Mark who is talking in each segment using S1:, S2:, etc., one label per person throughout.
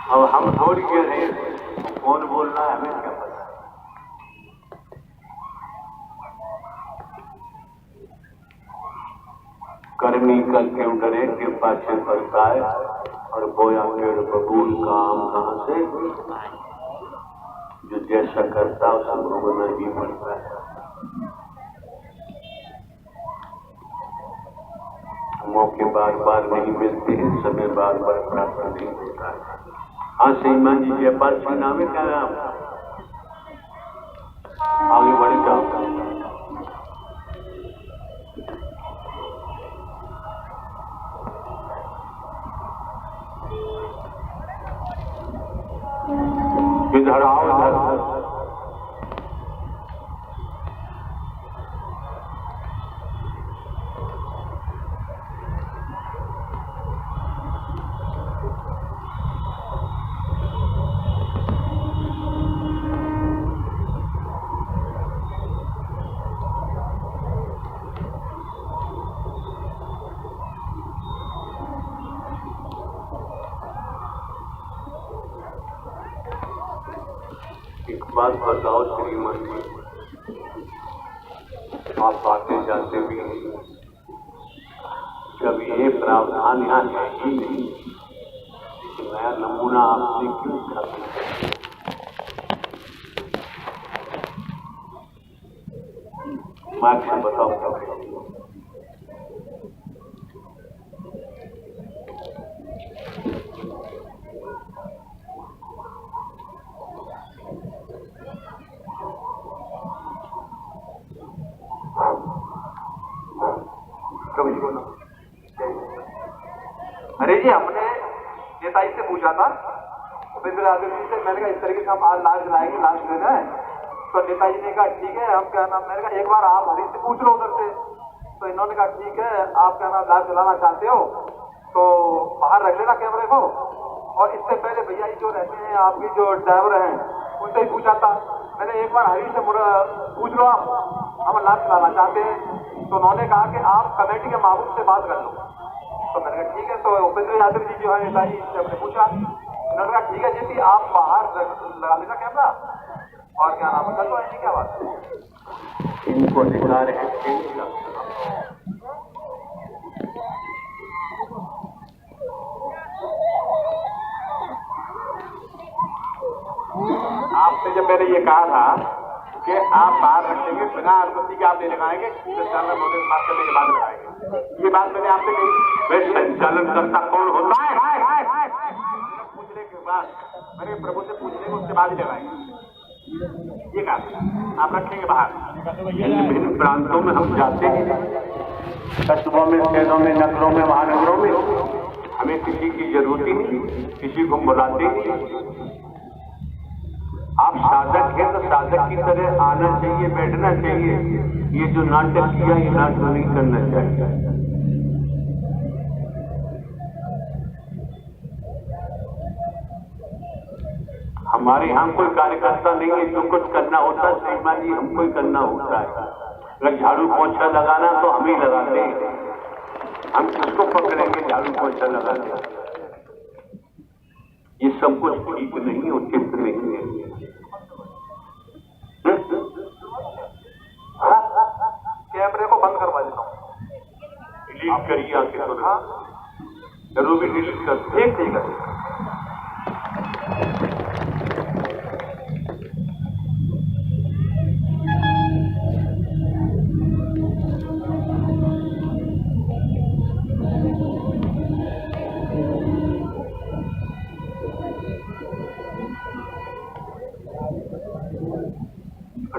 S1: अब हम थोड़ी के रहे कौन बोल रहा है हमें क्या पता। कर्मी कल क्यों डरे के पाछे पड़ता है और बोया पेड़ बबूल का आम कहां से। जो जैसा करता उसे भोगना ही पड़ता है। मौके बार बार नहीं मिलते हैं, समय बार बार प्राप्त नहीं होता है। हाँ श्रीमान जी जयपाल सिंह नाम है, क्या नाम? आगे बढ़े जाओ। इधर आओ इधर। एक बात बताओ श्रीमान जी, आप आते जाते भी जब ये प्रावधान यहाँ है ही नहीं, नया नमूना आपने क्यों उठाया? मैं से बताओ।
S2: अरे जी हमने नेताजी से पूछा था, उपेंद्र यादव जी से, मैंने कहा इस तरीके से हम आज लाश जलाएंगे, लाश लेना है। तो नेताजी ने कहा ठीक है, हम क्या नाम, मैंने कहा एक बार आप हरीश से पूछ लो उधर से। तो इन्होंने कहा ठीक है, आप क्या नाम लाश जलाना चाहते हो तो बाहर रख लेना कैमरे को। और इससे पहले भैया जी जो रहते हैं, आपकी जो ड्राइवर हैं, उनसे ही पूछा था मैंने, एक बार हरीश से पूछ लो आप, हम लाश जलाना चाहते हैं। तो उन्होंने कहा कि आप कमेटी के मामूल से बात कर लो। तो मैंने कहा ठीक है। तो उपेंद्र यादव जी जो है नेताजी से हमने पूछा, उन्होंने कहा ठीक है जी, आप बाहर लगा लेना कैमरा और क्या नाम है, तो ऐसी क्या बात है।
S1: इनको अधिकार है
S2: आपसे जब मैंने ये कहा था कि आप बाहर रखेंगे बिना अनुमति के, आप नहीं लगाएंगे, संचालन होने के बात करने के बाद लगाएंगे, ये बात मैंने आपसे कही।
S1: संचालन करता कौन होता है?
S2: पूछने के बाद मैंने प्रभु से पूछने के उसके बाद ही लगाएंगे, ये कहा आप रखेंगे बाहर।
S1: भिन्न भिन्न प्रांतों में हम जाते हैं, कस्बों में, शहरों में, नगरों में, महानगरों में, हमें किसी की जरूरत ही नहीं, किसी को बुलाते नहीं। आप साधक हैं तो साधक की तरह आना चाहिए, बैठना चाहिए। ये जो नाटक किया, ये नाटक नहीं करना चाहिए। हमारे यहाँ कोई कार्यकर्ता नहीं है, जो कुछ करना होता है श्रीमान जी हमको ही करना होता है। अगर झाड़ू पोछा लगाना तो हम ही लगाते हैं, हम किसको पकड़ेंगे झाड़ू पोछा लगाने। ये सब कुछ ठीक नहीं, उचित नहीं है।
S2: कैमरे को बंद करवा देता हूँ,
S1: डिलीट करिए आके तो।
S2: हाँ
S1: जरूर भी डिलीट कर।
S2: ठीक ठीक है।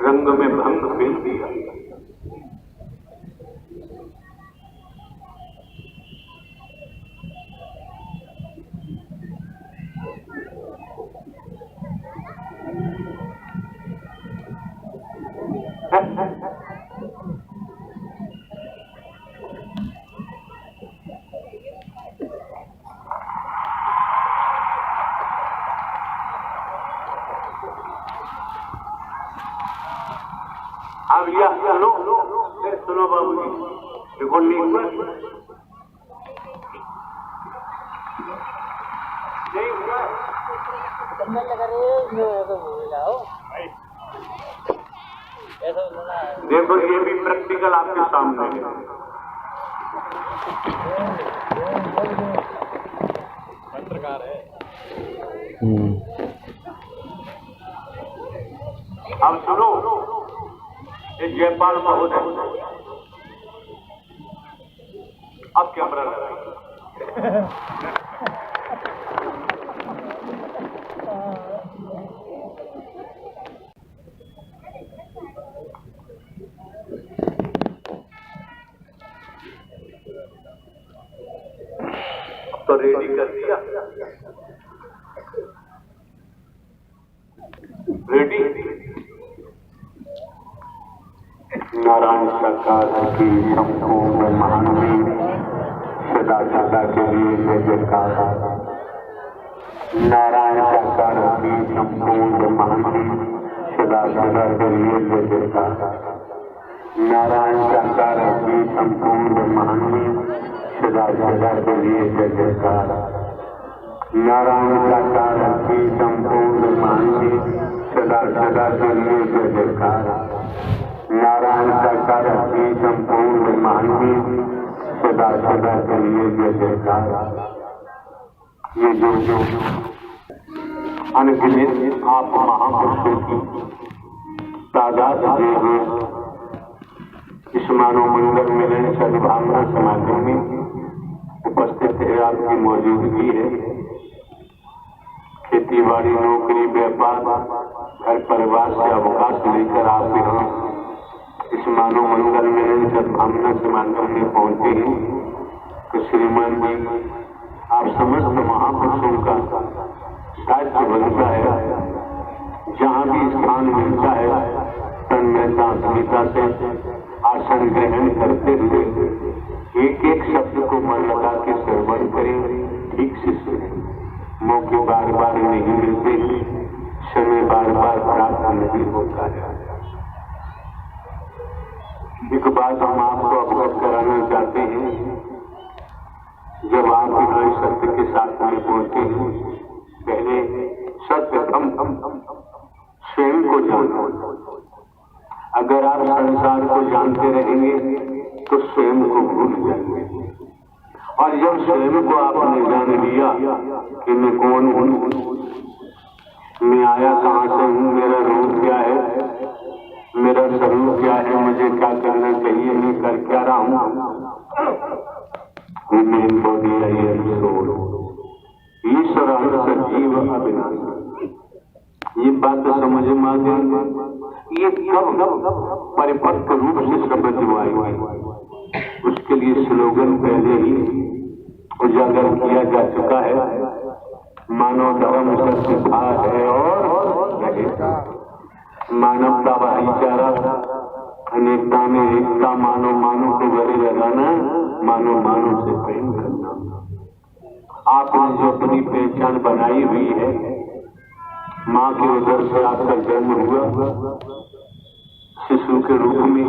S1: रंग में भंग फेल दिया। अब यह सुनो बाबू जी, देखो नहीं हुआ
S2: नहीं हुआ
S1: देखो ये भी प्रैक्टिकल आपके सामने है।
S2: पत्रकार है।
S1: अब सुनो, ये जयपाल महोदय अब कैमरा लगा। तो रेडी कर दिया, रेडी। नारायण सरकार की संपूर्ण महानवी सदा सदा के लिए जय जयकार। नारायण सरकार की संपूर्ण महानवी सदा सदा के लिए जय जयकार। नारायण सरकार की संपूर्ण महानवी सदा सदा के लिए जय जयकार। नारायण सरकार की संपूर्ण महानवी सदा सदा के लिए जय जयकार। नारायण सरकार की संपूर्ण महानवी सदा सदा के लिए जय जयकार। ये जो अनगिनत आप महापुरुषों की तादाद जो है इस मानव मंगल मिलन सद्भावना समागम में उपस्थित है, आपकी मौजूदगी है। खेती बाड़ी, नौकरी, व्यापार, घर परिवार से अवकाश लेकर आप यहाँ इस मानव मंगल मिलन सद्भावना समागम में पहुंचे हैं। तो श्रीमान जी, आप समस्त महापुरुषों का साध्य बनता है, जहाँ भी स्थान मिलता है तन्मयता अस्मिता से आसन ग्रहण करते हुए एक एक शब्द को मन लगा के श्रवण करें, ठीक से सुने। मौके बार बार नहीं मिलते, समय बार बार प्राप्त नहीं होता है। एक बात हम आपको अवगत कराना चाहते हैं, जब आप यहाँ सत्य के साथ में पहुंचे हैं, पहले सर्वप्रथम स्वयं को जानो। अगर आप संसार को जानते रहेंगे तो स्वयं को भूल जाएंगे। और जब स्वयं को आपने जान लिया कि मैं कौन हूँ, मैं आया कहाँ से हूँ, मेरा रूप क्या है, मेरा स्वरूप क्या है, मुझे क्या करना चाहिए, मैं कर क्या रहा हूँ, मेन बॉडी आई सोल, ईश्वर सजीव अविनाशी। ये बात समझ में आ गई। ये कब परिपक्व रूप से समझ में आएगी, उसके लिए स्लोगन पहले ही उजागर किया जा चुका है। मानव धर्म सत्य था है और रहेगा। मानवता भाईचारा, अनेकता में एकता, मानव मानव को गले लगाना, मानव मानव से प्रेम करना। आपने जो अपनी पहचान बनाई हुई है, माँ के उदर से आपका जन्म हुआ शिशु के रूप में,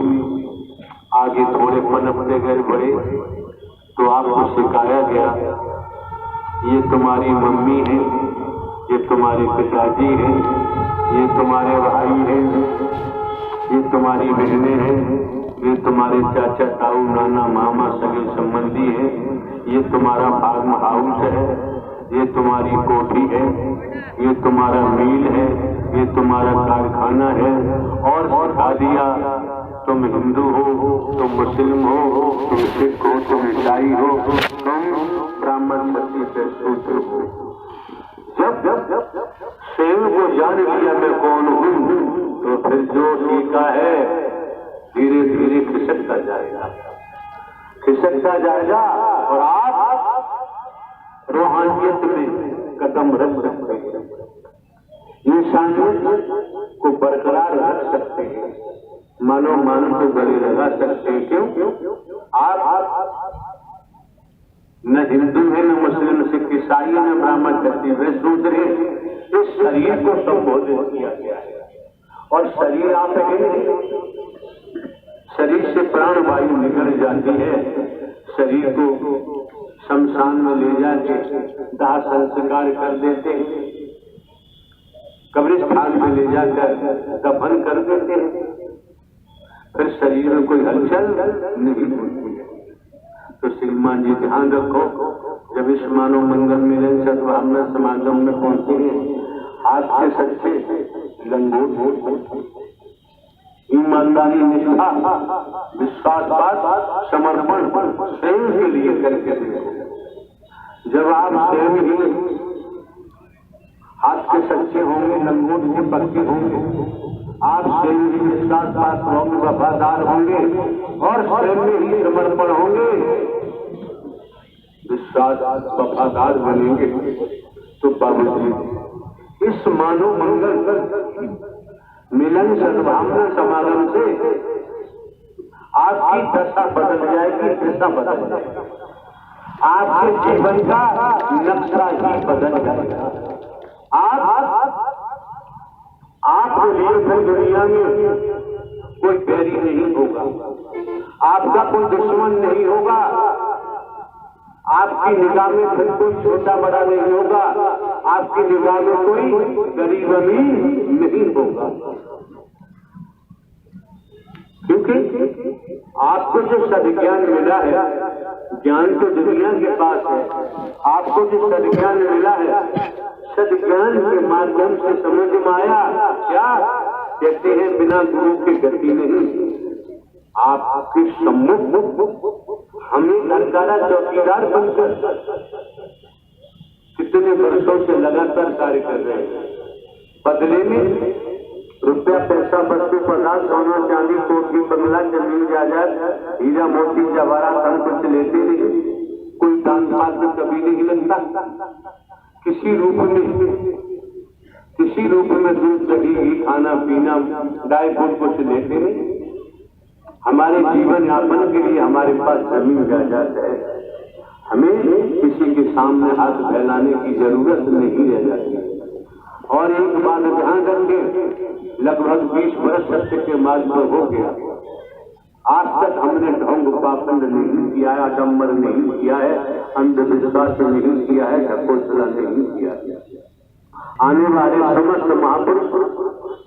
S1: आगे थोड़े पनपते गए बड़े तो आपको सिखाया गया ये तुम्हारी मम्मी है, ये तुम्हारे पिताजी हैं, ये तुम्हारे भाई हैं, ये तुम्हारी बहनें हैं, ये तुम्हारे चाचा ताऊ नाना मामा सगे संबंधी हैं, ये तुम्हारा फार्म हाउस है, ये तुम्हारी कोठी है, ये तुम्हारा मिल है, ये तुम्हारा कारखाना है। और सिखा दिया तुम हिंदू हो, तुम मुस्लिम हो, तुम सिख हो, तुम ईसाई हो, तुम ब्राह्मण क्षत्रिय शूद्र हो। जब स्वयं को जान लिया मैं कौन हूँ, तो फिर जो सीखा है धीरे धीरे खिसकता जाएगा, खिसकता जाएगा और आप रूहानियत में कदम रख सकते हैं, इंसानियत को बरकरार रख सकते हैं, मानव मानव को गले लगा सकते हैं। क्यों? आप न हिंदू है, न मुस्लिम, सिख, ईसाई, न ब्राह्मण क्षत्रिय शूद्र है। इस शरीर को संबोधित किया गया है और शरीर आप है, शरीर से प्राण वायु निकल जाती है, शरीर को शमशान में ले जाके दाह संस्कार कर देते हैं। कब्रिस्तान में ले जाकर दफन कर देते हैं, फिर शरीर में कोई हलचल नहीं होती है। तो श्रीमान जी ध्यान रखो, जब इस मानव मंगल मिलन सद्भावना समागम में पहुंचे हैं, हाथ के सच्चे लंगोट, ईमानदारी, निष्ठा, विश्वासपात, समर्पण स्वयं के लिए करके देखो। जब आप स्वयं ही हाथ के सच्चे होंगे, लंगोट के पक्के होंगे, आप स्वयं ही विश्वासपात होंगे, वफादार होंगे और स्वयं ही समर्पण होंगे, विश्वास वफादार बनेंगे, तो बाबूजी इस मानव मंगल मिलन सद्भावना समागम से आपकी दशा बदल जाएगी, दिशा बदल जाएगी, आपके जीवन का नक्शा ही बदल जाएगा। आपको लिए दुनिया में कोई बैरी नहीं होगा, आपका कोई दुश्मन नहीं होगा, आपकी निगाह में फिर कोई छोटा बड़ा नहीं होगा, आपकी निगाह में कोई गरीब अमीर नहीं होगा, क्योंकि आपको जो सद्ज्ञान मिला है, ज्ञान तो दुनिया के पास है, आपको जो सद्ज्ञान मिला है, सद्ज्ञान के माध्यम से समझ में आया, क्या कहते हैं, बिना गुरु की गति नहीं। आपके सम्मुख हमें सरकारा चौकीदार बनकर कितने वर्षों से लगातार कार्य कर रहे हैं, बदले में रुपया पैसा वस्तु पदार्थ सोना चांदी कोठी बंगला जमीन जायदाद हीरा मोती जवाहरात हम कुछ लेते नहीं, कोई दान पात्र कभी नहीं लगता, किसी रूप में दूध दही घी खाना पीना ड्राई फ्रूट कुछ लेते नहीं। हमारे जीवन यापन के लिए हमारे पास जमीन जायदाद है, हमें किसी के सामने हाथ फैलाने की जरूरत नहीं रह जाती। और एक बात ध्यान रखें, लगभग 20 वर्ष सत्य के मार्ग पर हो गया, आज तक हमने ढोंग पाखंड नहीं किया है, आडम्बर नहीं किया है, अंधविश्वास नहीं किया है, ढकोसला नहीं किया है। आने वाले समस्त महापुरुष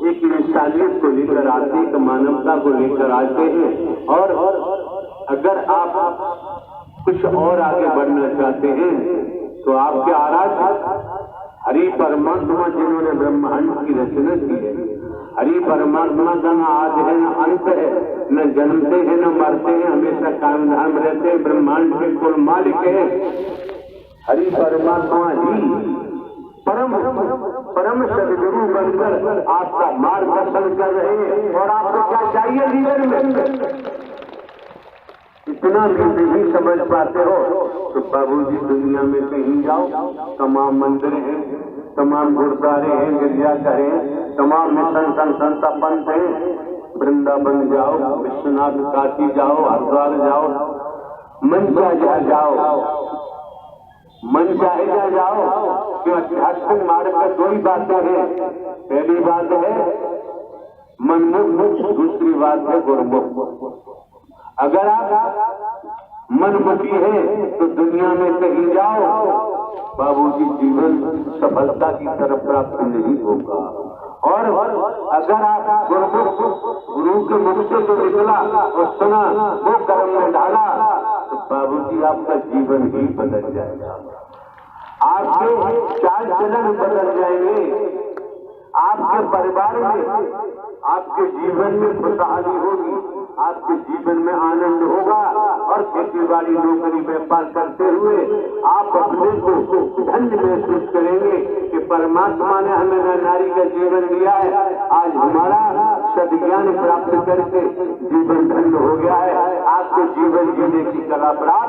S1: एक इंसानियत को लेकर आते हैं, एक मानवता को लेकर आते हैं, और अगर आप कुछ और आगे बढ़ना चाहते हैं तो आपके आराध्य हरि परमात्मा जिन्होंने ब्रह्मांड की रचना की है, हरि परमात्मा का न आदि है न अंत है, न जन्मते हैं न मरते हैं, हमेशा कायम धाम रहते हैं, ब्रह्मांड के कुल मालिक है। हरि परमात्मा ही परम सदगुरु बनकर आपका मार्गदर्शन कर रहे हैं। और आपको क्या चाहिए जीवन में? इतना भी नहीं समझ पाते हो तो बाबूजी दुनिया में कहीं जाओ, तमाम मंदिर हैं, तमाम गुरुद्वारे हैं, गिरजाघर हैं, तमाम मिशन संस्था पंथ हैं, वृंदावन जाओ, विश्वनाथ काशी जाओ, हरिद्वार जाओ, मन चाहे जाओ, मन चाहे जाओ, कि आध्यात्मिक मार्ग में दो ही बातें हैं। पहली बात है मनमुख, दूसरी बात है गुरुमुख। अगर आप मनमुखी है तो दुनिया में कहीं जाओ, बाबूजी जीवन सफलता की तरफ प्राप्त नहीं होगा। और अगर आप गुरु के मुख से जो निकला और सुना वो कर्म में डाला तो बाबूजी आपका जीवन ही बदल जाएगा, आपके चाल चलन बदल जाएंगे, आपके परिवार में, आपके जीवन में खुशहाली होगी, आपके जीवन में आनंद होगा। और खेती बाड़ी नौकरी व्यापार करते हुए आप अपने को धन्य महसूस करेंगे कि परमात्मा ने हमें नारी का जीवन दिया है, आज हमारा सद्ज्ञान प्राप्त करके जीवन धन्य हो गया है। आपको जीवन जीने की कला प्राप्त